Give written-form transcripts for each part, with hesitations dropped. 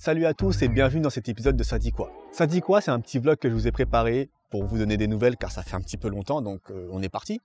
Salut à tous et bienvenue dans cet épisode de Ça dit quoi. Ça dit quoi, c'est un petit vlog que je vous ai préparé pour vous donner des nouvelles car ça fait un petit peu longtemps, donc on est parti.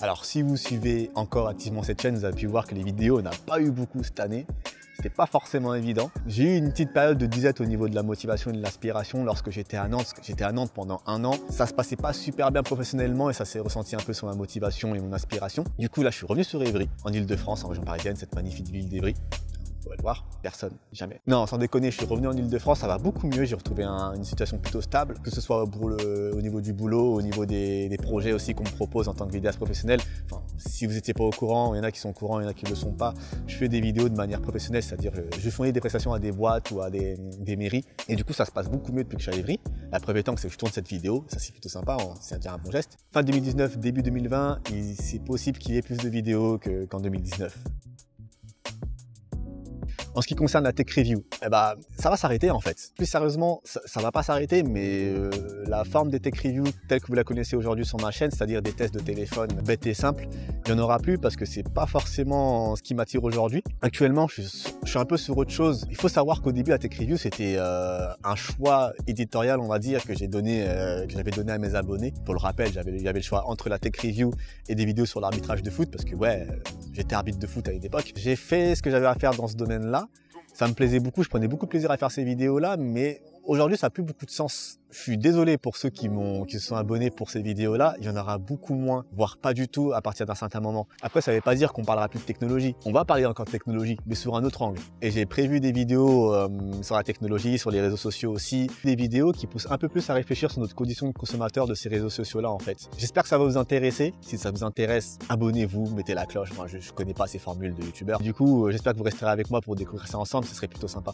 Alors si vous suivez encore activement cette chaîne, vous avez pu voir que les vidéos n'ont pas eu beaucoup cette année. C'était pas forcément évident. J'ai eu une petite période de disette au niveau de la motivation et de l'aspiration lorsque j'étais à Nantes. J'étais à Nantes pendant 1 an. Ça se passait pas super bien professionnellement et ça s'est ressenti un peu sur ma motivation et mon aspiration. Du coup là je suis revenu sur Évry, en Ile-de-France, en région parisienne, cette magnifique ville d'Évry. Vous pouvez le voir, personne, jamais. Non, sans déconner, je suis revenu en Ile-de-France, ça va beaucoup mieux, j'ai retrouvé une situation plutôt stable, que ce soit au niveau du boulot, au niveau des projets aussi qu'on me propose en tant que vidéaste professionnel. Enfin, si vous n'étiez pas au courant, il y en a qui sont au courant, il y en a qui ne le sont pas. Je fais des vidéos de manière professionnelle, c'est-à-dire je fournis des prestations à des boîtes ou à des mairies. Et du coup, ça se passe beaucoup mieux depuis que je suis à Évry. La preuve étant que c'est que je tourne cette vidéo, ça c'est plutôt sympa, c'est déjà un bon geste. Fin 2019, début 2020, c'est possible qu'il y ait plus de vidéos qu'en 2019. En ce qui concerne la tech review, ça va s'arrêter en fait. Plus sérieusement, ça va pas s'arrêter, mais la forme des tech reviews telle que vous la connaissez aujourd'hui sur ma chaîne, c'est-à-dire des tests de téléphone bêtes et simples, il n'y en aura plus parce que c'est pas forcément ce qui m'attire aujourd'hui. Actuellement, je suis un peu sur autre chose. Il faut savoir qu'au début, la tech review, c'était un choix éditorial, on va dire, que j'avais donné à mes abonnés. Pour le rappel, j'avais le choix entre la tech review et des vidéos sur l'arbitrage de foot parce que ouais, j'étais arbitre de foot à une époque. J'ai fait ce que j'avais à faire dans ce domaine-là. Ça me plaisait beaucoup, je prenais beaucoup de plaisir à faire ces vidéos-là, mais aujourd'hui, ça n'a plus beaucoup de sens. Je suis désolé pour ceux qui se sont abonnés pour ces vidéos-là, il y en aura beaucoup moins, voire pas du tout à partir d'un certain moment. Après, ça ne veut pas dire qu'on parlera plus de technologie. On va parler encore de technologie, mais sur un autre angle. Et j'ai prévu des vidéos sur la technologie, sur les réseaux sociaux aussi, des vidéos qui poussent un peu plus à réfléchir sur notre condition de consommateur de ces réseaux sociaux-là en fait. J'espère que ça va vous intéresser. Si ça vous intéresse, abonnez-vous, mettez la cloche. Moi, je connais pas ces formules de youtubeurs. Du coup, j'espère que vous resterez avec moi pour découvrir ça ensemble, ce serait plutôt sympa.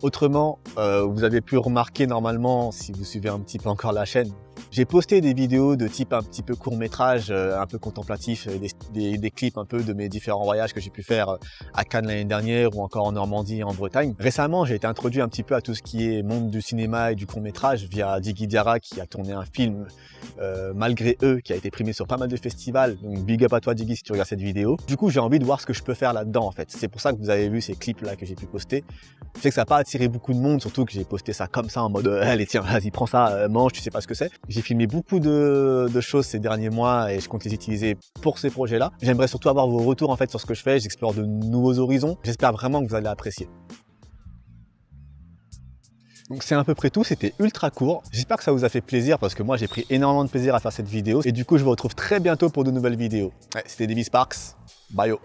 Autrement, vous avez pu remarquer normalement, si vous suivez un petit peu encore la chaîne, j'ai posté des vidéos de type un petit peu court-métrage, un peu contemplatif, des clips un peu de mes différents voyages que j'ai pu faire à Cannes l'année dernière ou encore en Normandie et en Bretagne. Récemment, j'ai été introduit un petit peu à tout ce qui est monde du cinéma et du court-métrage via Diggy Diarra qui a tourné un film Malgré eux, qui a été primé sur pas mal de festivals. Donc big up à toi Diggy si tu regardes cette vidéo. Du coup, j'ai envie de voir ce que je peux faire là-dedans en fait. C'est pour ça que vous avez vu ces clips-là que j'ai pu poster. Je sais que ça n'a pas attiré beaucoup de monde, surtout que j'ai posté ça comme ça en mode allez tiens, vas-y prends ça, mange, tu sais pas ce que c'est. J'ai filmé beaucoup de choses ces derniers mois et je compte les utiliser pour ces projets-là. J'aimerais surtout avoir vos retours en fait sur ce que je fais, j'explore de nouveaux horizons. J'espère vraiment que vous allez apprécier. Donc c'est à peu près tout, c'était ultra court. J'espère que ça vous a fait plaisir parce que moi j'ai pris énormément de plaisir à faire cette vidéo. Et du coup je vous retrouve très bientôt pour de nouvelles vidéos. Ouais, c'était Davy Sparks, bye yo.